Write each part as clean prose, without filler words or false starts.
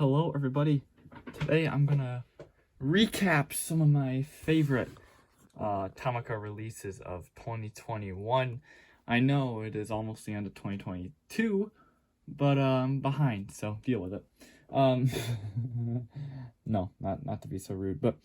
Hello everybody. Today I'm gonna recap some of my favorite Tomica releases of 2021. I know it is almost the end of 2022, but I'm behind, so deal with it. No, not to be so rude, but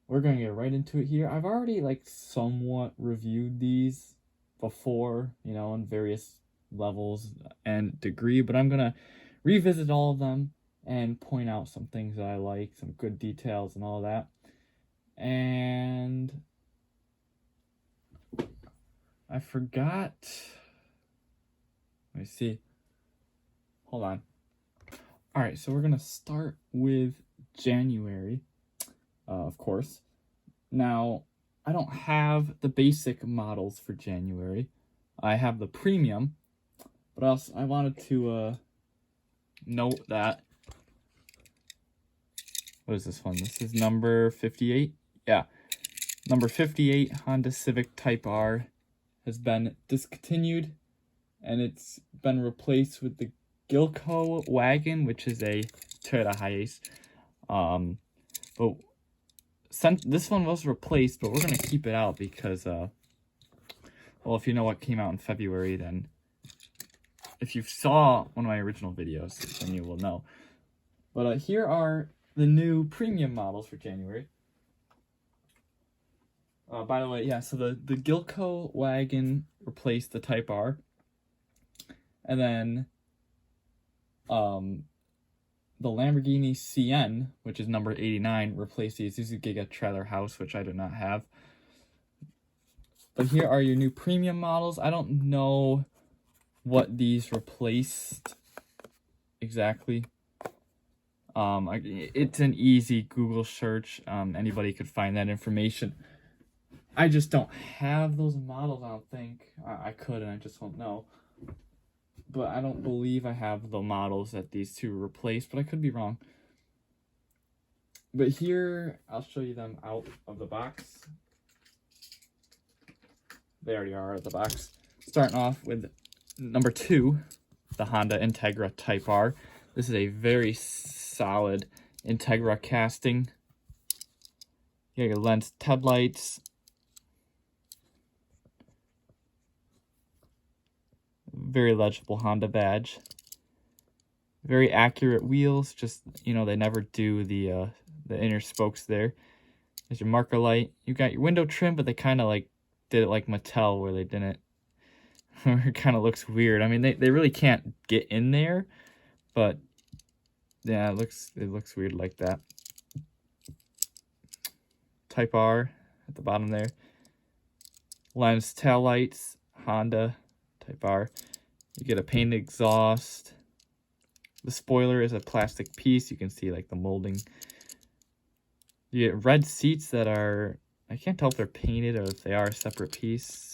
we're gonna get right into it here. I've already somewhat reviewed these before, in various levels and degree, but I'm gonna revisit all of them and point out some things that I like, some good details and all that. And I forgot. Let me see. Hold on. All right, so we're gonna start with January, of course. Now, I don't have the basic models for January. I have the premium, but also I wanted to note that, what is this one? This is number 58. Yeah, number 58 Honda Civic Type R has been discontinued, and it's been replaced with the Gilco wagon, which is a Toyota Hiace. But since this one was replaced, but we're gonna keep it out because, well, if you know what came out in February, then if you saw one of my original videos, then you will know. But here are the new premium models for January. By the way, yeah, so the Gilco wagon replaced the Type R. And then the Lamborghini CN, which is number 89, replaced the Isuzu Giga Trailer House, which I do not have. But here are your new premium models. I don't know what these replaced exactly. It's an easy Google search. Anybody could find that information. I just don't have those models, I don't think. I could, and I just won't know. But I don't believe I have the models that these two replaced, but I could be wrong. But here, I'll show you them out of the box. They already are out of the box. Starting off with number 2, the Honda Integra Type R. This is a very solid Integra casting. You got your lens headlights. Very legible Honda badge. Very accurate wheels. Just, they never do the inner spokes there. There's your marker light. You got your window trim, but they kind of did it like Mattel, where they didn't. It kind of looks weird. I mean, they really can't get in there, but yeah, it looks weird like that. Type R at the bottom there. Lens tail lights, Honda Type R. You get a painted exhaust. The spoiler is a plastic piece. You can see the molding. You get red seats that are, I can't tell if they're painted or if they are a separate piece.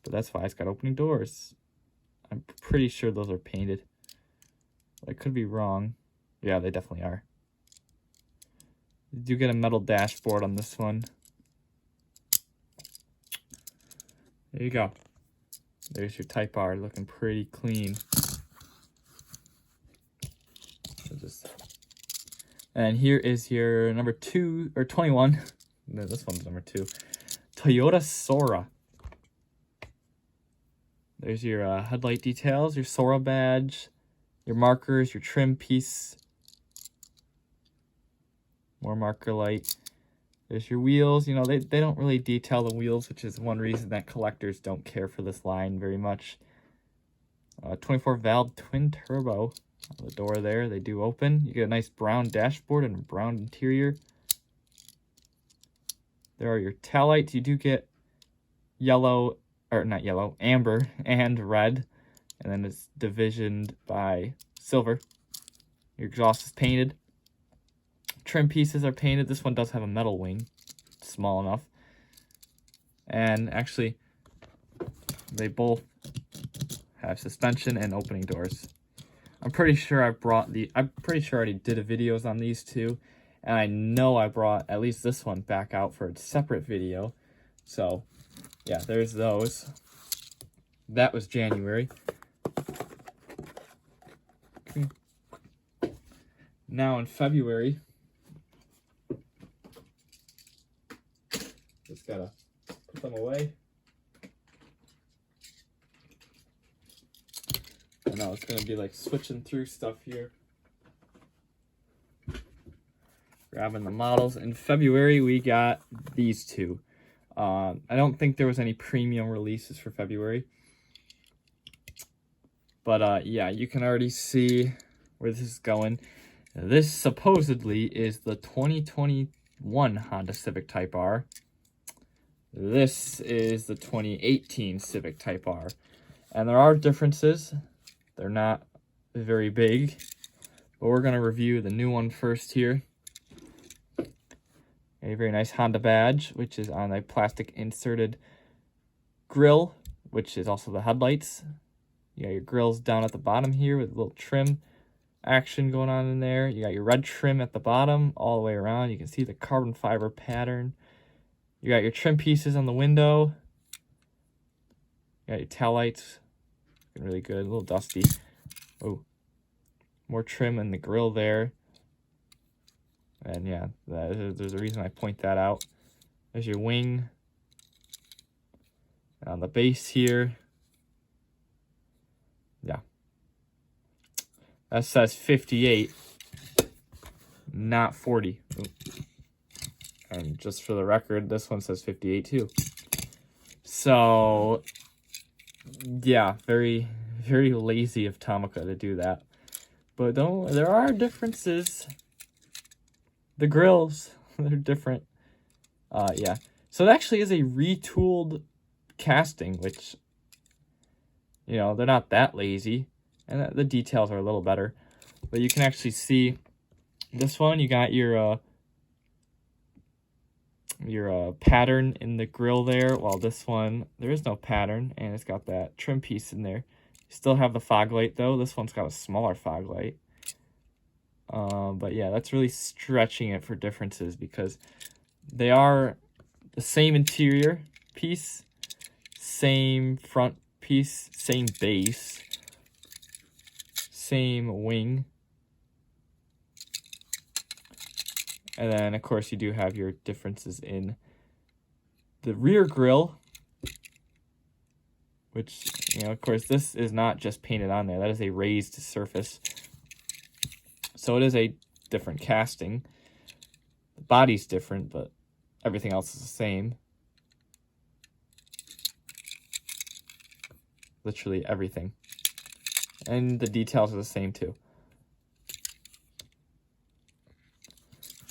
But that's why it's got opening doors. I'm pretty sure those are painted. I could be wrong. Yeah, they definitely are. You do get a metal dashboard on this one. There you go. There's your Type R, looking pretty clean. And here is your number 2, or 21. No, this one's number 2. Toyota Sora. There's your headlight details, your Sora badge, your markers, your trim piece. More marker light. There's your wheels. They don't really detail the wheels, which is one reason that collectors don't care for this line very much. 24 valve twin turbo on the door there. They do open. You get a nice brown dashboard and a brown interior. There are your taillights. You do get yellow, or not yellow, amber and red. And then it's divisioned by silver. Your exhaust is painted. Trim pieces are painted. This one does have a metal wing, small enough. And actually, they both have suspension and opening doors. I'm pretty sure I already did a videos on these two, and I know I brought at least this one back out for a separate video. So, yeah, there's those. That was January. Now in February, just gotta put them away. I know it's gonna be like switching through stuff here. Grabbing the models. In February, we got these two. I don't think there was any premium releases for February. But yeah, you can already see where this is going. This supposedly is the 2021 Honda Civic Type R. This is the 2018 Civic Type R. And there are differences. They're not very big. But we're going to review the new one first here. A very nice Honda badge, which is on a plastic inserted grill, which is also the headlights. You got your grills down at the bottom here with a little trim action going on in there. You got your red trim at the bottom all the way around. You can see the carbon fiber pattern. You got your trim pieces on the window. You got your tail lights. Looking really good. A little dusty. Oh, more trim in the grill there. And yeah, there's a reason I point that out. There's your wing. And on the base here. Yeah. That says 58, not 40. Ooh. And just for the record, this one says 58 too. So, yeah, very, very lazy of Tomica to do that. But there are differences. The grills, they're different. Yeah. So it actually is a retooled casting, which, you know, they're not that lazy. And the details are a little better. But you can actually see this one, you got your pattern in the grill there. While this one, there is no pattern, and it's got that trim piece in there. You still have the fog light, though. This one's got a smaller fog light. But yeah, that's really stretching it for differences because they are the same interior piece, same front piece, same base, same wing. And then, of course, you do have your differences in the rear grille, which, you know, of course, this is not just painted on there. That is a raised surface. So it is a different casting. The body's different, but everything else is the same. Literally everything. And the details are the same too.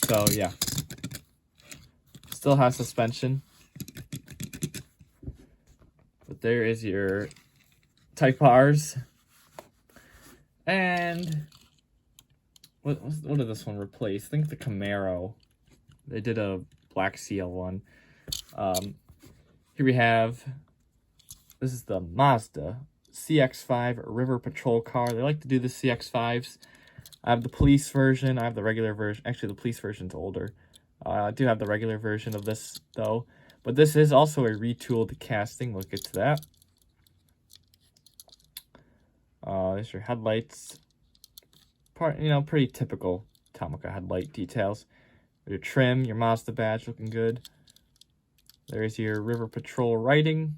So yeah. Still has suspension. But there is your Type R's. And what did this one replace? I think the Camaro. They did a Black Seal one. Here we have, this is the Mazda CX-5 River Patrol car. They like to do the CX-5s. I have the police version. I have the regular version. Actually, the police version's older. I do have the regular version of this, though. But this is also a retooled casting. We'll get to that. There's your headlights. Pretty typical Tomica headlight details. Your trim, your Mazda badge looking good. There's your River Patrol writing.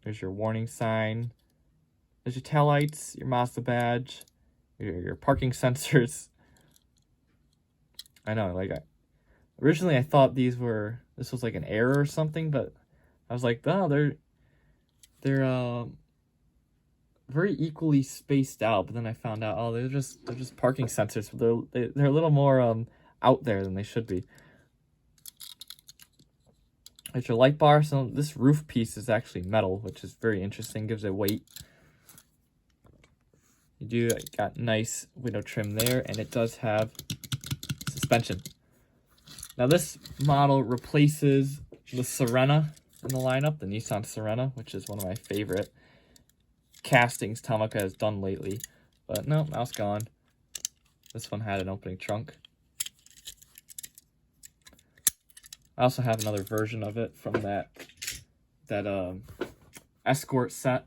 There's your warning sign. There's your taillights, your Mazda badge, your parking sensors. I know, originally I thought this was like an error or something, but I was like, oh, they're very equally spaced out. But then I found out, oh, they're just parking sensors. They're a little more out there than they should be. There's your light bar. So this roof piece is actually metal, which is very interesting. Gives it weight. You got nice window trim there, and it does have suspension. Now this model replaces the Serena in the lineup, the Nissan Serena, which is one of my favorite castings Tomica has done lately. But no, that's gone. This one had an opening trunk. I also have another version of it from that Escort set.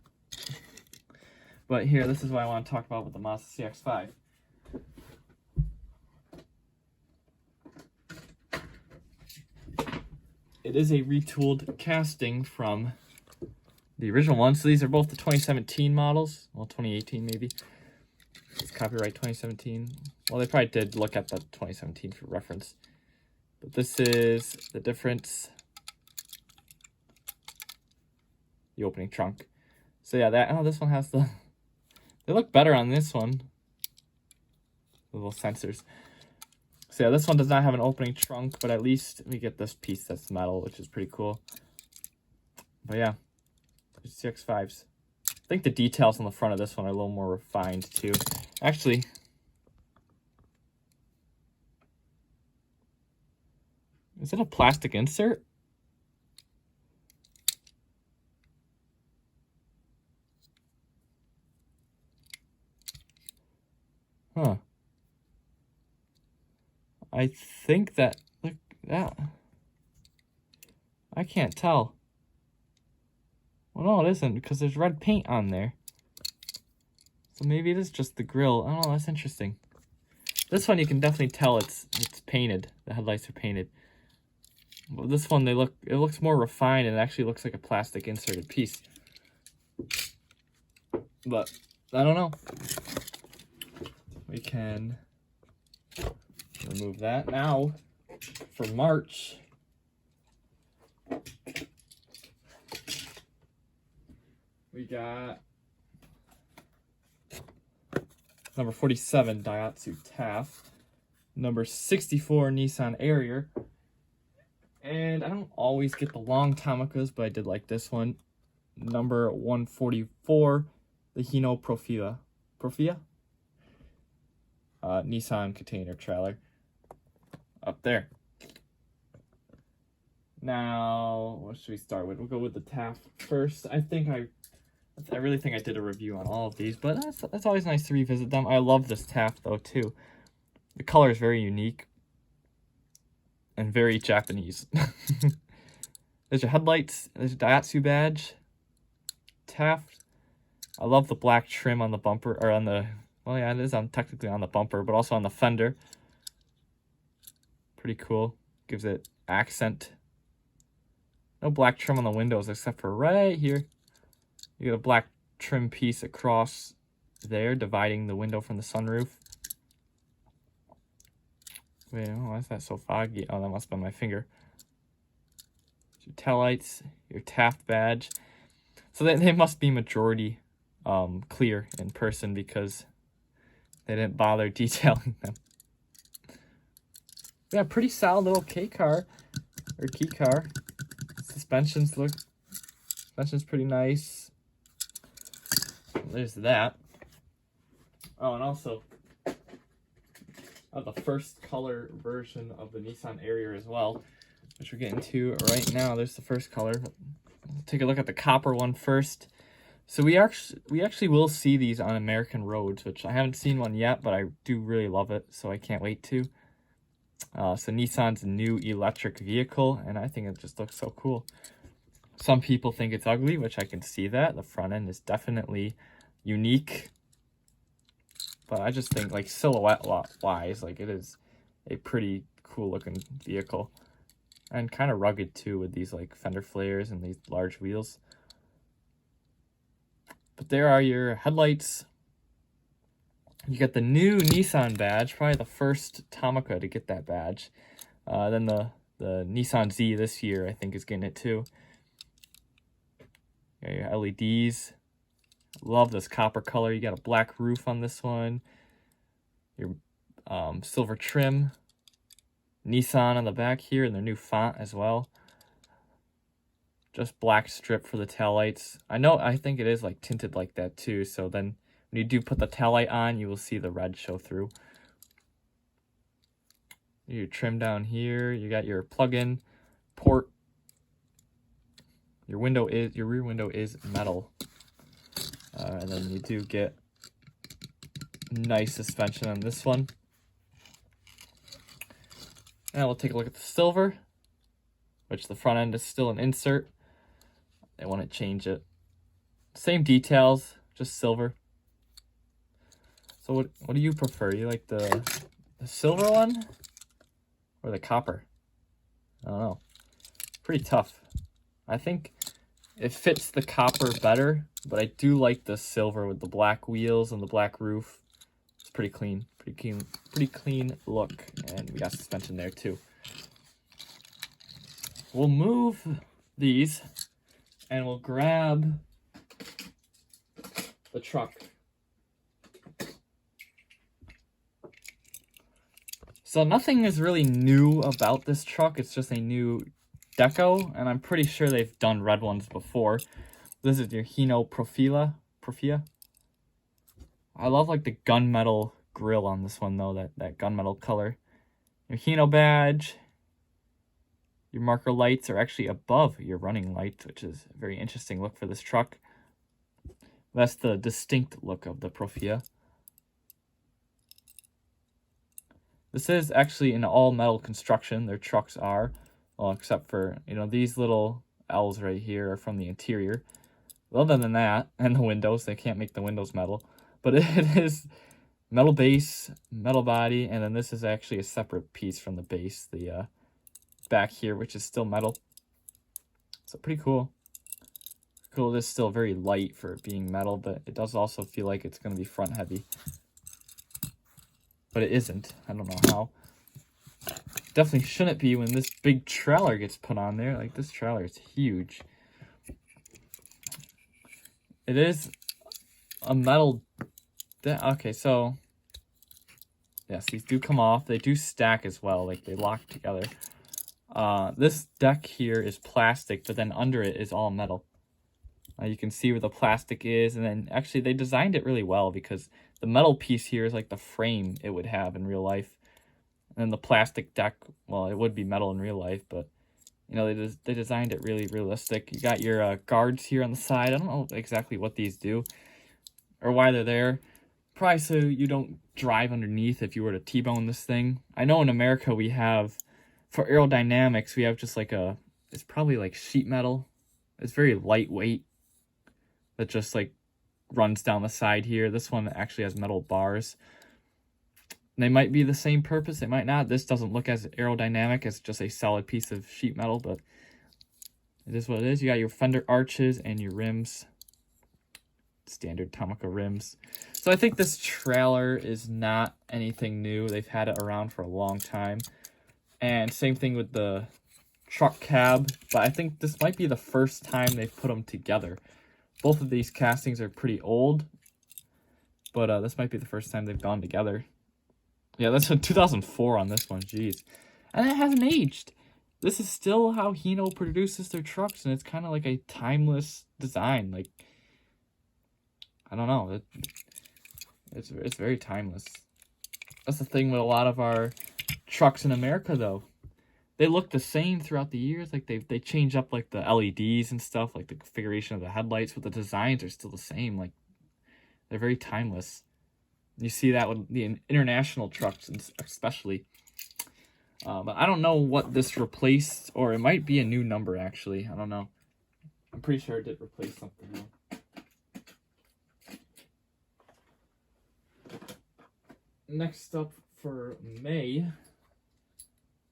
But here, this is what I want to talk about with the Mazda CX-5. It is a retooled casting from the original one. So these are both the 2017 models. Well, 2018 maybe. It's copyright 2017. Well, they probably did look at the 2017 for reference. But this is the difference. The opening trunk. So yeah, this one has the... They look better on this one. The little sensors. So yeah, this one does not have an opening trunk, but at least we get this piece that's metal, which is pretty cool. But yeah, CX-5s. I think the details on the front of this one are a little more refined too. Actually, is it a plastic insert? Huh. I think that, look, that. I can't tell. Well, no, it isn't, because there's red paint on there. So maybe it is just the grill. I don't know, that's interesting. This one you can definitely tell it's painted. The headlights are painted. But this one, it looks more refined, and it actually looks like a plastic inserted piece. But I don't know. We can remove that. Now, for March, we got number 47 Daihatsu Taft, number 64 Nissan Ariya, and I don't always get the long Tomicas, but I did like this one. Number 144, the Hino Profila. Nissan container trailer. Up there. Now, what should we start with? We'll go with the Taft first. I really think I did a review on all of these, but that's always nice to revisit them. I love this Taft though too. The color is very unique and very Japanese. There's your headlights. There's a Daihatsu badge. Taft. I love the black trim on the bumper, or on the, well yeah, it is technically on the bumper, but also on the fender. Pretty cool. Gives it accent. No black trim on the windows except for right here. You get a black trim piece across there, dividing the window from the sunroof. Wait, why is that so foggy? Oh, that must have been my finger. Your taillights, your Taft badge. So they must be majority clear in person because they didn't bother detailing them. Yeah, pretty solid little key car. Suspension's pretty nice. There's that. Oh, and also the first color version of the Nissan Ariya as well, which we're getting to right now. There's the first color. We'll take a look at the copper one first. So we actually will see these on American roads, which I haven't seen one yet, but I do really love it, so I can't wait to. So Nissan's new electric vehicle, and I think it just looks so cool. Some people think it's ugly, which I can see that. The front end is definitely unique. But I just think, like, silhouette-wise, like, it is a pretty cool-looking vehicle. And kind of rugged, too, with these, like, fender flares and these large wheels. But there are your headlights. You get the new Nissan badge, probably the first Tomica to get that badge. Then the Nissan Z this year, I think, is getting it, too. You got your LEDs. Love this copper color. You got a black roof on this one. Your silver trim. Nissan on the back here and their new font as well. Just black strip for the taillights. I think it is like tinted like that too. So then when you do put the taillight on, you will see the red show through. Your trim down here. You got your plug-in port. Your rear window is metal. And then you do get nice suspension on this one. Now we'll take a look at the silver, which the front end is still an insert. They want to change it. Same details, just silver. So what do you prefer? You like the silver one or the copper? I don't know. Pretty tough. I think it fits the copper better, but I do like the silver with the black wheels and the black roof. It's pretty clean. Pretty clean look. And we got suspension there too. We'll move these and we'll grab the truck. So nothing is really new about this truck. It's just a new deco, and I'm pretty sure they've done red ones before. This is your Hino Profila. I love like the gunmetal grill on this one though, that gunmetal color. Your Hino badge. Your marker lights are actually above your running lights, which is a very interesting look for this truck. That's the distinct look of the Profila. This is actually an all-metal construction. Their trucks are, well, except for, you know, these little L's right here are from the interior. Other than that, and the windows, they can't make the windows metal. But it is metal base, metal body, and then this is actually a separate piece from the base, the back here, which is still metal. So pretty cool. Cool, it is still very light for it being metal, but it does also feel like it's going to be front heavy. But it isn't. I don't know how. Definitely shouldn't be when this big trailer gets put on there. Like, this trailer is huge. It is a metal... Okay, so... Yes, these do come off. They do stack as well. Like, they lock together. This deck here is plastic, but then under it is all metal. You can see where the plastic is, and then actually they designed it really well because the metal piece here is like the frame it would have in real life. And then the plastic deck, well, it would be metal in real life, but you know, they designed it really realistic. You got your guards here on the side. I don't know exactly what these do or why they're there. Probably so you don't drive underneath if you were to T-bone this thing. I know in America we have, for aerodynamics, we have just like it's probably like sheet metal. It's very lightweight. That just like runs down the side here. This one actually has metal bars. They might be the same purpose, they might not. This doesn't look as aerodynamic as just a solid piece of sheet metal, but it is what it is. You got your fender arches and your rims. Standard Tomica rims. So I think this trailer is not anything new. They've had it around for a long time. And same thing with the truck cab, but I think this might be the first time they've put them together. Both of these castings are pretty old, but this might be the first time they've gone together. Yeah, that's a 2004 on this one, jeez. And it hasn't aged. This is still how Hino produces their trucks, and it's kind of like a timeless design. Like, I don't know, it's very timeless. That's the thing with a lot of our trucks in America, though. They look the same throughout the years. Like they change up like the LEDs and stuff, like the configuration of the headlights, but the designs are still the same. Like they're very timeless. You see that with the international trucks, especially. But I don't know what this replaced, or it might be a new number actually. I don't know. I'm pretty sure it did replace something though. Next up for May,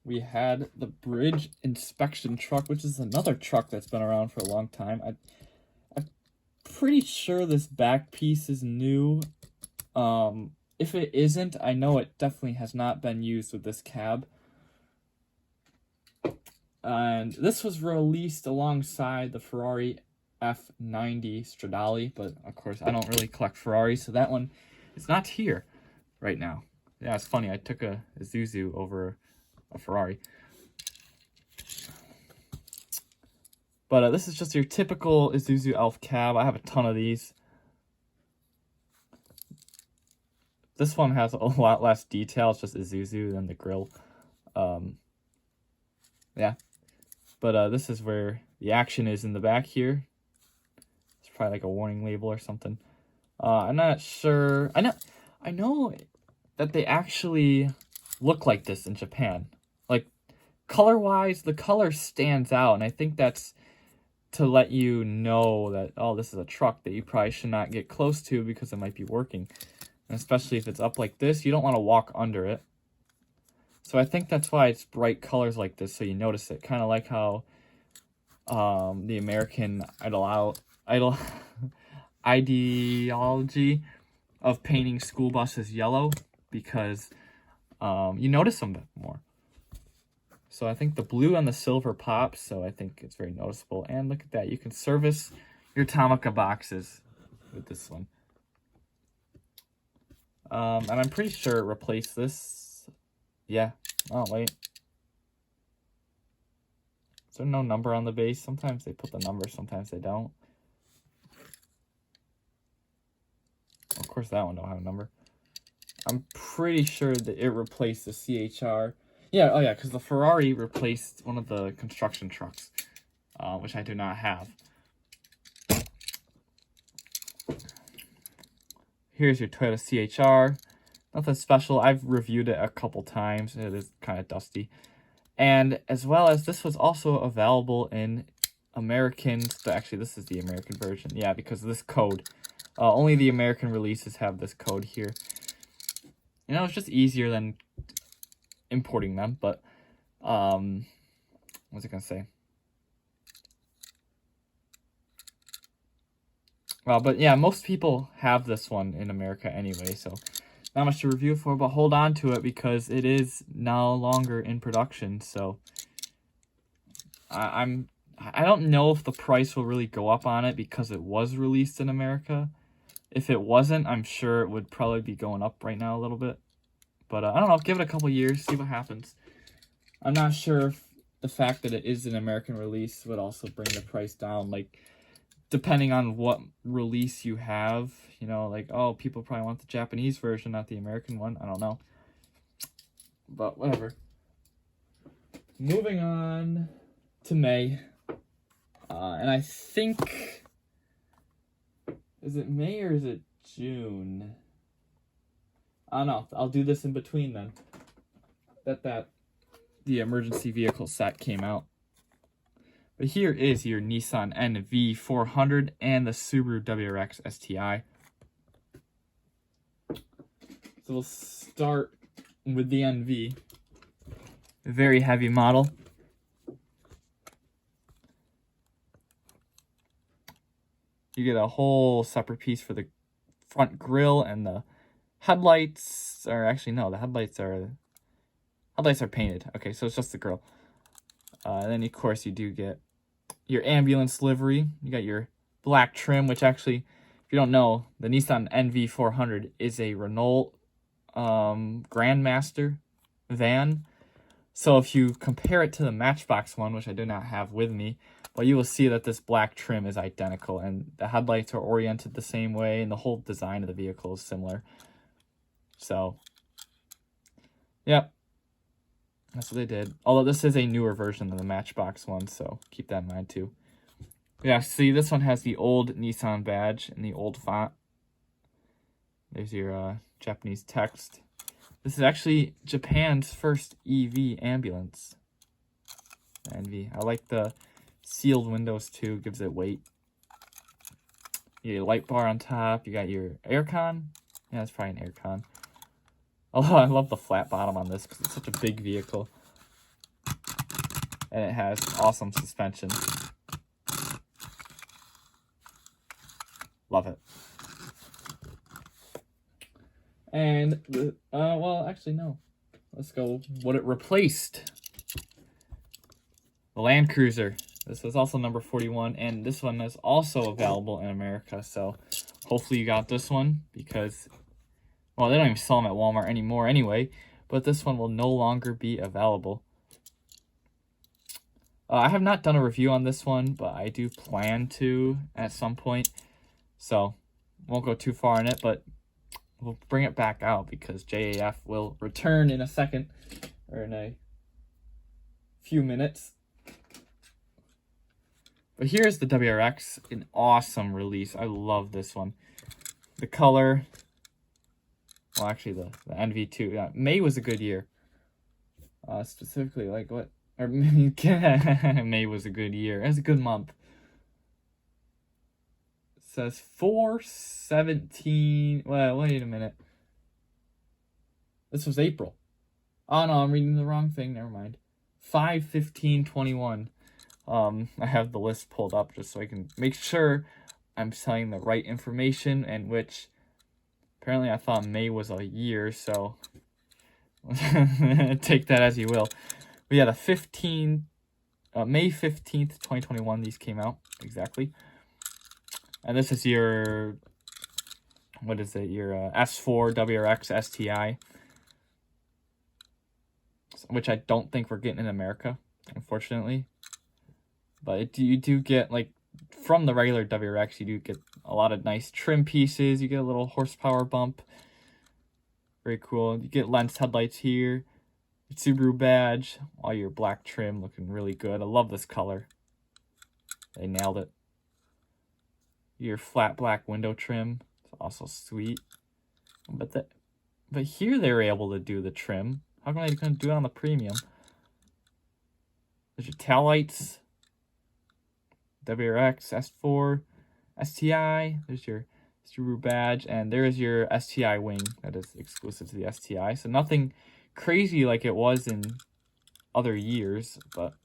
we had the bridge inspection truck, which is another truck that's been around for a long time. I'm pretty sure this back piece is new. If it isn't, I know it definitely has not been used with this cab. And this was released alongside the Ferrari F90 Stradale, but of course I don't really collect Ferraris, so that one is not here right now. Yeah, it's funny, I took a Isuzu over a Ferrari. But this is just your typical Isuzu Elf cab. I have a ton of these. This one has a lot less detail. It's just Isuzu than the grill. Yeah. But this is where the action is in the back here. It's probably like a warning label or something. I'm not sure. I know that they actually look like this in Japan. Like, color-wise, the color stands out, and I think that's to let you know that, oh, this is a truck that you probably should not get close to because it might be working. And especially if it's up like this, you don't want to walk under it. So I think that's why it's bright colors like this, so you notice it. Kind of like how the American ideology of painting school buses yellow, because you notice them a bit more. So I think the blue and the silver pops, so I think it's very noticeable. And look at that, you can service your Tomica boxes with this one. And I'm pretty sure it replaced this. Yeah. Oh, wait. Is there no number on the base? Sometimes they put the number, sometimes they don't. Of course, that one don't have a number. I'm pretty sure that it replaced the CHR. Yeah, oh yeah, because the Ferrari replaced one of the construction trucks, which I do not have. Here's your Toyota CHR. Nothing special. I've reviewed it a couple times. It is kind of dusty. And as well as this was also available in American. Actually, this is the American version. Yeah, because of this code. Only the American releases have this code here. You know, it's just easier than importing them. But, what's it going to say? But yeah, most people have this one in America anyway, so not much to review for, but hold on to it because it is no longer in production. So I don't know if the price will really go up on it because it was released in America. If it wasn't, I'm sure it would probably be going up right now a little bit. But I don't know, give it a couple years, see what happens. I'm not sure if the fact that it is an American release would also bring the price down, like, depending on what release you have, you know, like, oh, people probably want the Japanese version, not the American one. I don't know. But whatever. Moving on to May. And I think, is it May or is it June? I don't know. I'll do this in between then. The emergency vehicle set came out. But here is your Nissan NV400 and the Subaru WRX STI. So we'll start with the NV. A very heavy model. You get a whole separate piece for the front grille and the headlights. Or actually, no, the headlights are painted. Okay, so it's just the grille. And then, of course, you do get your ambulance livery. You got your black trim, which actually, if you don't know, the Nissan NV400 is a Renault Grandmaster van. So if you compare it to the Matchbox one, which I do not have with me, well, you will see that this black trim is identical, and the headlights are oriented the same way, and the whole design of the vehicle is similar. So, yep. That's what they did. Although this is a newer version than the Matchbox one, so keep that in mind too. Yeah, see, this one has the old Nissan badge and the old font. There's your Japanese text. This is actually Japan's first EV ambulance. NV. I like the sealed windows too, gives it weight. You get a light bar on top. You got your aircon. Yeah, that's probably an aircon. Although I love the flat bottom on this because it's such a big vehicle. And it has awesome suspension. Love it. And, well, actually, no. Let's go what it replaced. The Land Cruiser. This was also number 41, and this one is also available in America. So hopefully you got this one because, well, they don't even sell them at Walmart anymore anyway, but this one will no longer be available. I have not done a review on this one, but I do plan to at some point. So won't go too far in it, but we'll bring it back out because JAF will return in a second, or in a few minutes. But here's the WRX, an awesome release. I love this one. The color, well, actually the NV2. Yeah, May was a good year. Specifically, like what? Or May was a good year. It was a good month. It says 4/17. Well, wait a minute. This was April. Oh no, I'm reading the wrong thing. Never mind. 5/15/21. I have the list pulled up just so I can make sure I'm telling the right information, and which apparently I thought May was a year, so take that as you will. But yeah, May 15th, 2021, these came out exactly. And this is your, what is it, your S4 WRX STI, which I don't think we're getting in America, unfortunately. But you do get, like, from the regular WRX, you do get a lot of nice trim pieces. You get a little horsepower bump. Very cool. You get lens headlights here. Subaru badge. All your black trim looking really good. I love this color. They nailed it. Your flat black window trim. It's also sweet. But here they were able to do the trim. How come they couldn't do it on the premium? There's your tail lights. WRX, S4, STI. There's your Subaru badge, and there's your STI wing that is exclusive to the STI. So nothing crazy like it was in other years, but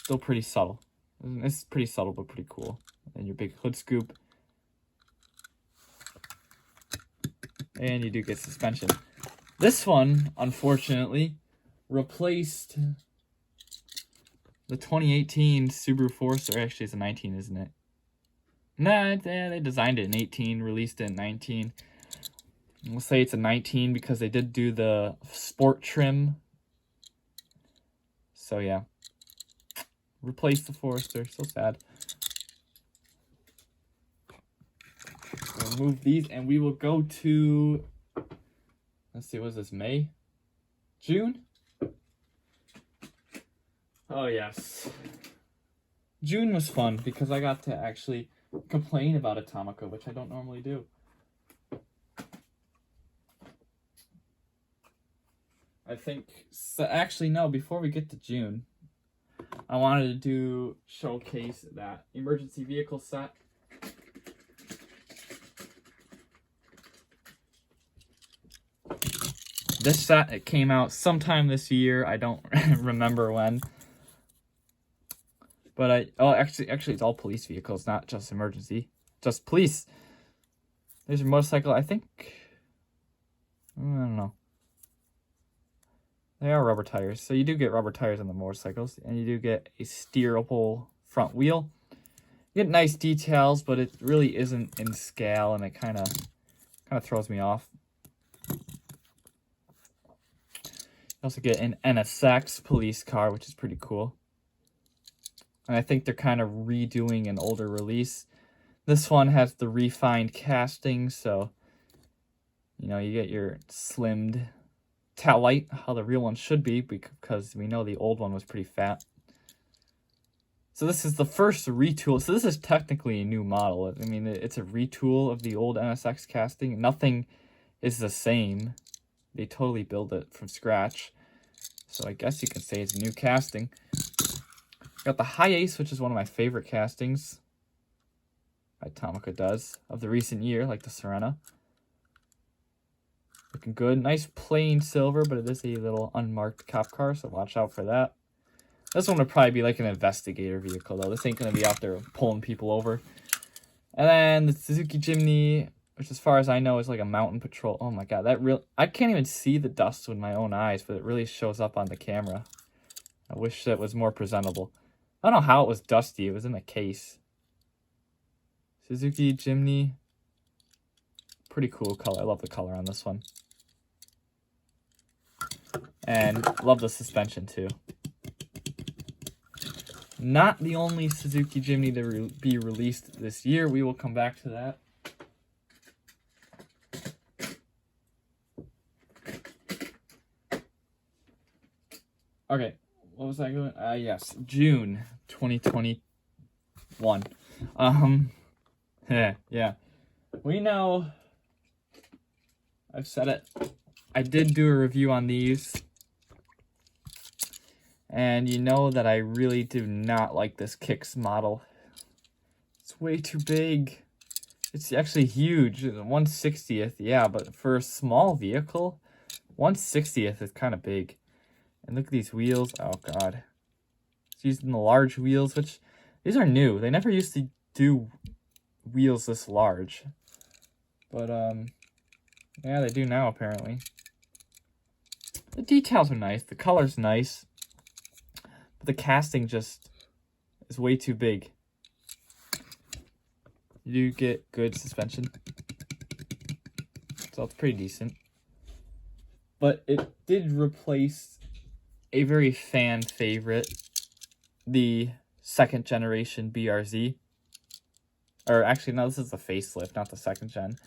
still pretty subtle. It's pretty subtle, but pretty cool. And your big hood scoop. And you do get suspension. This one, unfortunately, replaced the 2018 Subaru Forester. Actually, it's a 19, isn't it? Nah, they designed it in 18, released it in 19. We'll say it's a 19 because they did do the sport trim. So, yeah. Replaced the Forester. So sad. We'll move these, and we will go to... Let's see, what is this, May? June? Oh, yes. June was fun because I got to actually complain about a Tomica, which I don't normally do. I think... So actually, no, before we get to June, I wanted to showcase that emergency vehicle set. This set, it came out sometime this year. I don't remember when. But actually it's all police vehicles, not just emergency. Just police. There's your motorcycle, I think. I don't know. They are rubber tires. So you do get rubber tires on the motorcycles. And you do get a steerable front wheel. You get nice details, but it really isn't in scale, and it kind of throws me off. You also get an NSX police car, which is pretty cool. And I think they're kind of redoing an older release. This one has the refined casting, so, you know, you get your slimmed tail light, how the real one should be, because we know the old one was pretty fat. So this is the first retool. So this is technically a new model. I mean, it's a retool of the old NSX casting. Nothing is the same. They totally build it from scratch. So I guess you can say it's a new casting. Got the High Ace, which is one of my favorite castings that Tomica does of the recent year, like the Serena. Looking good. Nice plain silver, but it is a little unmarked cop car, so watch out for that. This one would probably be like an investigator vehicle, though. This ain't going to be out there pulling people over. And then the Suzuki Jimny, which as far as I know is like a mountain patrol. Oh my god, I can't even see the dust with my own eyes, but it really shows up on the camera. I wish it was more presentable. I don't know how it was dusty. It was in a case. Suzuki Jimny. Pretty cool color. I love the color on this one. And love the suspension too. Not the only Suzuki Jimny to be released this year. We will come back to that. Okay, what was I going? Yes, June 2021. Yeah. We know, I've said it. I did do a review on these. And you know that I really do not like this Kicks model. It's way too big. It's actually huge. 1/60th, yeah, but for a small vehicle, 1/60th is kind of big. And look at these wheels. Oh, God. It's using the large wheels, which these are new. They never used to do wheels this large. But, yeah, they do now, apparently. The details are nice. The color's nice. But the casting just is way too big. You do get good suspension. So it's pretty decent. But it did replace a very fan favorite, the second generation BRZ. Or actually, no, this is the facelift, not the second gen.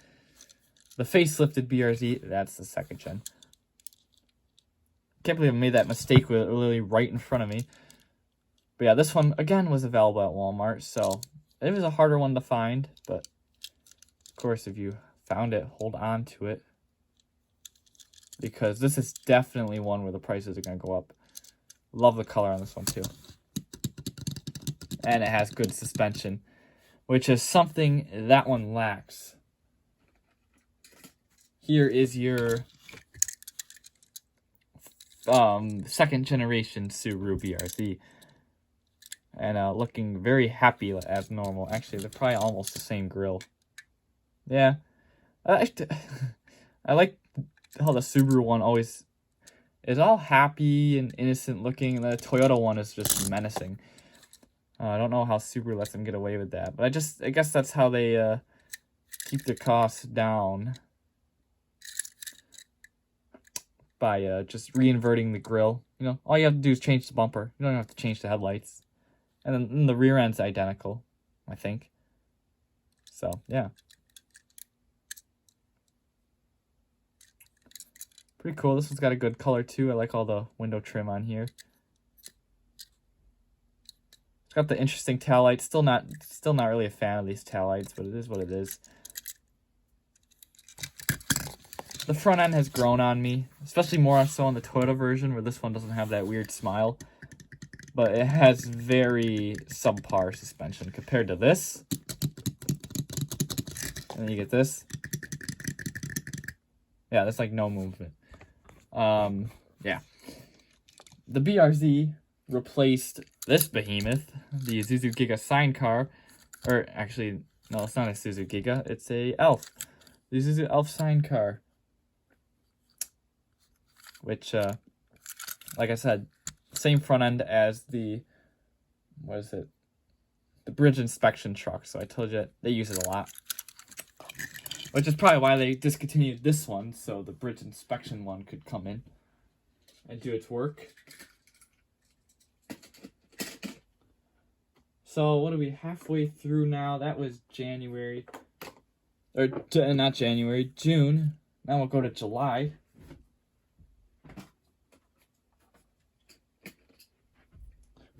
The facelifted BRZ, that's the second gen. Can't believe I made that mistake with it literally right in front of me. But yeah, this one, again, was available at Walmart, so it was a harder one to find, but of course, if you found it, hold on to it. Because this is definitely one where the prices are going to go up. Love the color on this one, too. And it has good suspension, which is something that one lacks. Here is your second generation Subaru BRZ. And looking very happy as normal. Actually, they're probably almost the same grille. Yeah. I like how the Subaru one always is all happy and innocent looking, and the Toyota one is just menacing. I don't know how Subaru lets them get away with that, but I guess that's how they keep the costs down by just reinverting the grille. You know, all you have to do is change the bumper. You don't have to change the headlights. And then the rear end's identical, I think. So, yeah. Pretty cool. This one's got a good color, too. I like all the window trim on here. It's got the interesting taillights. Still not really a fan of these taillights, but it is what it is. The front end has grown on me, especially more so on the Toyota version, where this one doesn't have that weird smile. But it has very subpar suspension compared to this. And then you get this. Yeah, that's like no movement. Yeah. The BRZ replaced this behemoth, the Isuzu Giga sidecar. Or actually, no, it's not a Isuzu Giga. It's a Elf. The Isuzu Elf sidecar. Which, like I said, same front end as the, what is it? The bridge inspection truck. So I told you they use it a lot. Which is probably why they discontinued this one, so the bridge inspection one could come in and do its work. So what are we halfway through now? That was January. Or not January, June. Now we'll go to July.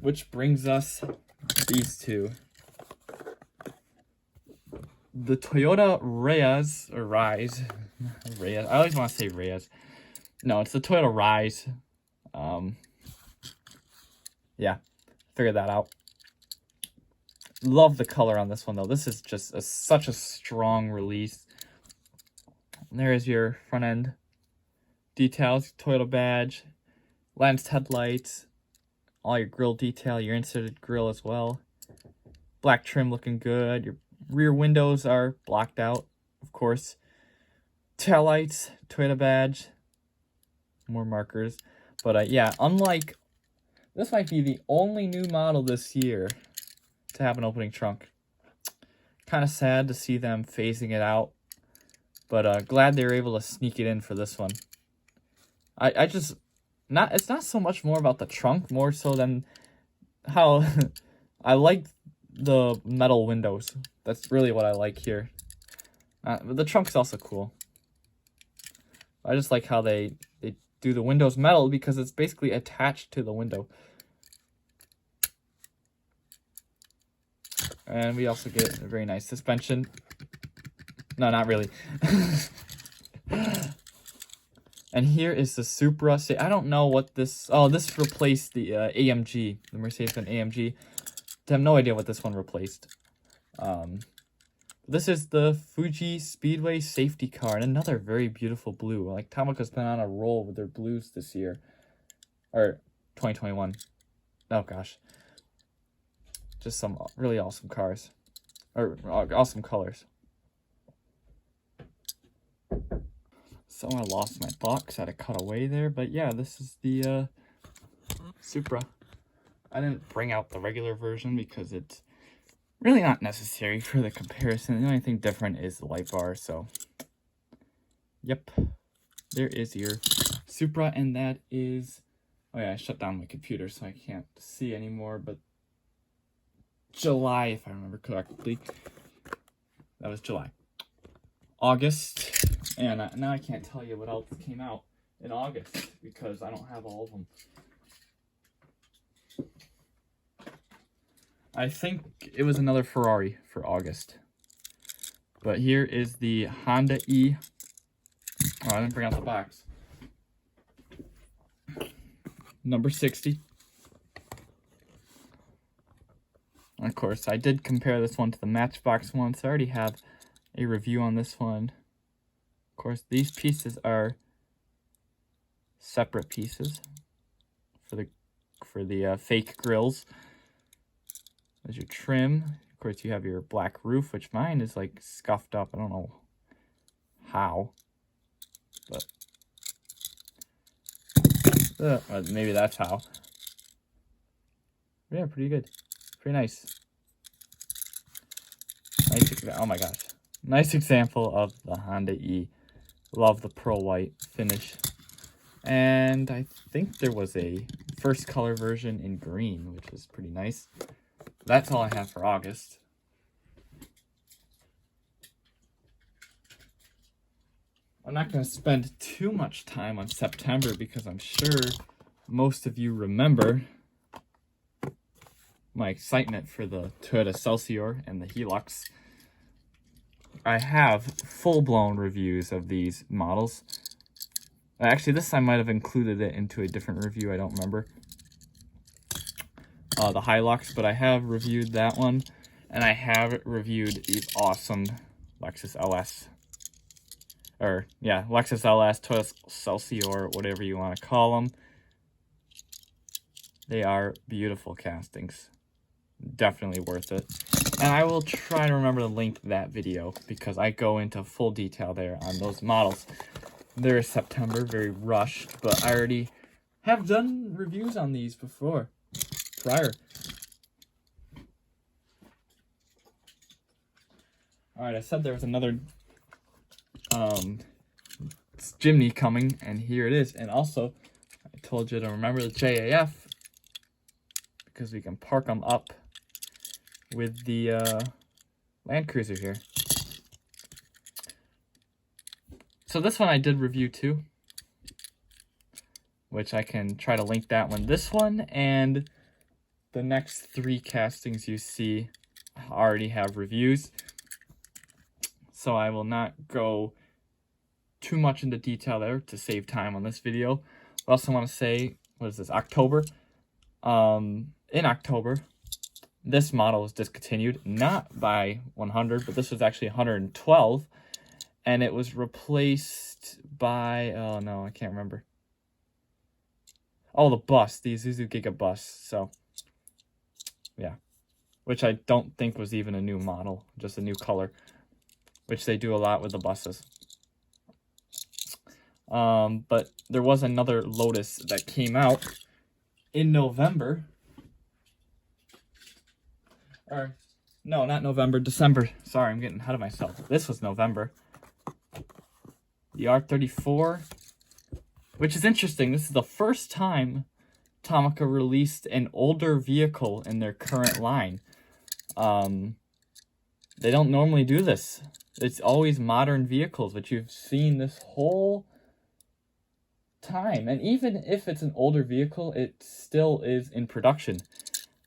Which brings us these two. The Toyota Rise. Reyes. I always want to say Reyes. No, it's the Toyota Rise. Yeah, figured that out. Love the color on this one, though. This is just such a strong release. There's your front end details, Toyota badge, lensed headlights, all your grille detail, your inserted grille as well. Black trim looking good. Your rear windows are blocked out, of course. Taillights, Toyota badge, more markers. But yeah, unlike, this might be the only new model this year to have an opening trunk. Kind of sad to see them phasing it out, but glad they were able to sneak it in for this one. I just, it's not so much more about the trunk, more so than how I like the metal windows. That's really what I like here. But the trunk's also cool. I just like how they do the windows metal because it's basically attached to the window. And we also get a very nice suspension. No, not really. And here is the Supra. See, I don't know what this... Oh, this replaced the AMG, the Mercedes-Benz AMG. I have no idea what this one replaced. The This is the Fuji Speedway safety car, and another very beautiful blue. Like, Tomica's been on a roll with their blues this year. Or 2021. Oh, gosh. Just some really awesome cars. Or awesome colors. So I lost my box. I had to cut away there. But yeah, this is the Supra. I didn't bring out the regular version because it's really not necessary for the comparison. The only thing different is the light bar. So, yep. There is your Supra. And that is... Oh yeah, I shut down my computer so I can't see anymore. But July, if I remember correctly. That was July. August. And now I can't tell you what else came out in August because I don't have all of them. I think it was another Ferrari for August. But here is the Honda E. Oh, I didn't bring out the box. Number 60. Of course, I did compare this one to the Matchbox one, so I already have a review on this one. Of course, these pieces are separate pieces for the fake grills. There's your trim. Of course, you have your black roof, which mine is like scuffed up. I don't know how, but maybe that's how. Yeah, pretty good. Pretty nice. Oh my gosh. Nice example of the Honda E. Love the pearl white finish. And I think there was a first color version in green, which is pretty nice. That's all I have for August. I'm not going to spend too much time on September because I'm sure most of you remember my excitement for the Toyota Celsior and the Hilux. I have full-blown reviews of these models. Actually, this I might have included it into a different review. I don't remember. The Hilux, but I have reviewed that one. And I have reviewed these awesome Lexus LS. Or, yeah, Lexus LS, Toyota Celsior, whatever you want to call them. They are beautiful castings. Definitely worth it. And I will try to remember to link that video because I go into full detail there on those models. There is September, very rushed, but I already have done reviews on these before, prior. Alright, I said there was another Jimny coming, and here it is. And also, I told you to remember the JAF because we can park them up with the Land Cruiser here. So this one I did review too, which I can try to link that one. This one and the next 3 castings you see already have reviews. So I will not go too much into detail there to save time on this video. I also want to say, what is this, October? In October, this model was discontinued, not by 100, but this was actually 112, and it was replaced by, oh no, I can't remember. Oh, the bus, the Isuzu Giga bus, so, yeah. Which I don't think was even a new model, just a new color, which they do a lot with the buses. But there was another Lotus that came out in November. Or, no, not November, December. Sorry, I'm getting ahead of myself. This was November. The R34, which is interesting. This is the first time Tomica released an older vehicle in their current line. They don't normally do this. It's always modern vehicles, which you've seen this whole time. And even if it's an older vehicle, it still is in production.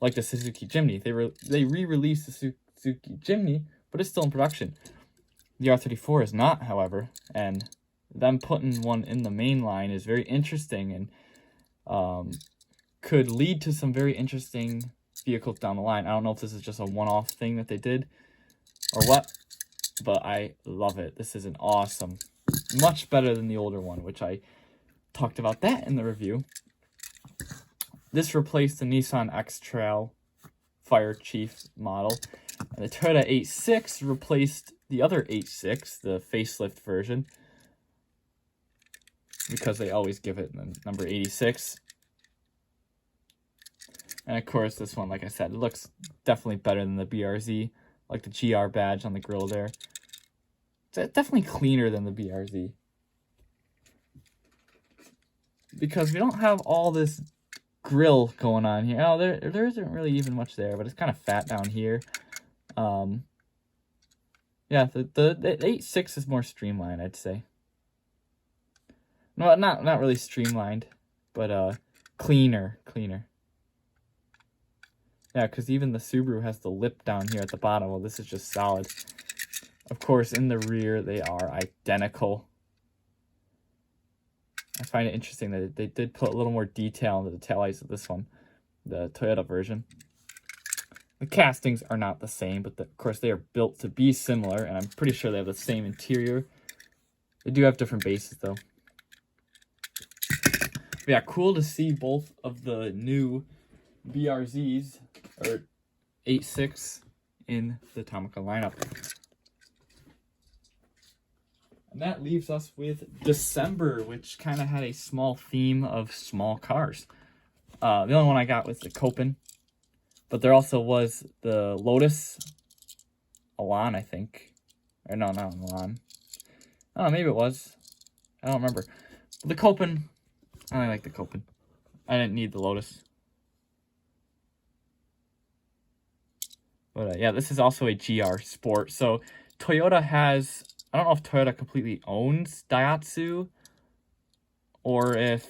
Like the Suzuki Jimny. They re-released the Suzuki Jimny, but it's still in production. The R34 is not, however, and them putting one in the main line is very interesting and could lead to some very interesting vehicles down the line. I don't know if this is just a one-off thing that they did or what, but I love it. This is an awesome, much better than the older one, which I talked about that in the review. This replaced the Nissan X-Trail Fire Chief model. And the Toyota 86 replaced the other 86, the facelift version, because they always give it the number 86. And of course, this one, like I said, it looks definitely better than the BRZ, like the GR badge on the grill there. It's definitely cleaner than the BRZ. Because we don't have all this grill going on here. Oh, there isn't really even much there, but it's kind of fat down here. Yeah, the 86 is more streamlined, I'd say. No, not really streamlined, but cleaner. Yeah, because even the Subaru has the lip down here at the bottom. Well, this is just solid. Of course, in the rear, they are identical. I find it interesting that they did put a little more detail into the taillights of this one, the Toyota version. The castings are not the same, but of course they are built to be similar, and I'm pretty sure they have the same interior. They do have different bases, though. But yeah, cool to see both of the new BRZs, or 86, in the Tomica lineup. And that leaves us with December, which kind of had a small theme of small cars. The only one I got was the Copen, but there also was the Lotus Elan, I think. Or no, not Elan. Oh, maybe it was. I don't remember. But the Copen, I like the Copen. I didn't need the Lotus. But yeah, this is also a GR Sport. So Toyota has, I don't know if Toyota completely owns Daihatsu, or if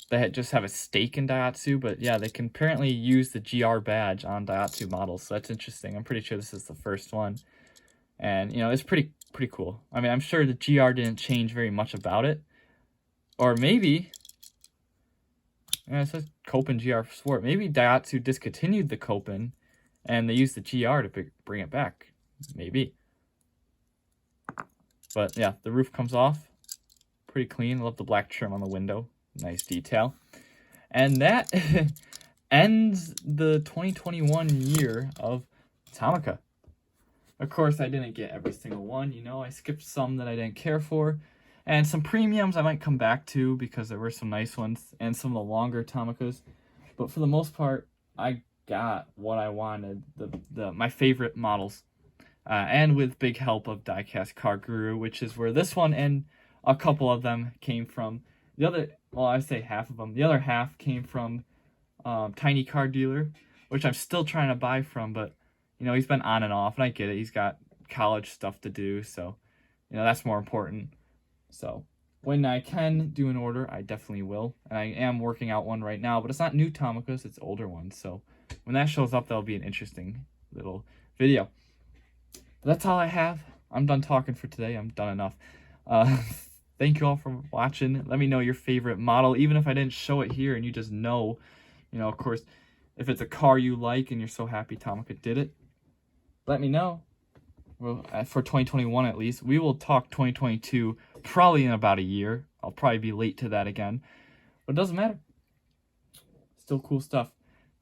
they just have a stake in Daihatsu. But yeah, they can apparently use the GR badge on Daihatsu models, so that's interesting. I'm pretty sure this is the first one, and you know, it's pretty cool. I mean, I'm sure the GR didn't change very much about it, or maybe. Yeah, it says Copen GR Sport. Maybe Daihatsu discontinued the Copen, and they used the GR to bring it back. Maybe. But yeah, the roof comes off. Pretty clean. I love the black trim on the window. Nice detail. And that ends the 2021 year of Tomica. Of course, I didn't get every single one. You know, I skipped some that I didn't care for. And some premiums I might come back to because there were some nice ones and some of the longer Tomicas. But for the most part, I got what I wanted, my favorite models. And with big help of Diecast Car Guru, which is where this one and a couple of them came from. The other, well, I say half of them. The other half came from Tiny Car Dealer, which I'm still trying to buy from. But, you know, he's been on and off, and I get it. He's got college stuff to do, so, you know, that's more important. So when I can do an order, I definitely will. And I am working out one right now, but it's not new Tomicas, it's older ones. So when that shows up, that'll be an interesting little video. But that's all I have. I'm done talking for today. I'm done enough. Thank you all for watching. Let me know your favorite model, even if I didn't show it here and you just know, you know, of course, if it's a car you like and you're so happy Tomica did it, let me know. Well, for 2021 at least. We will talk 2022 probably in about a year. I'll probably be late to that again, but it doesn't matter. Still cool stuff.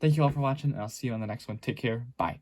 Thank you all for watching, and I'll see you on the next one. Take care. Bye.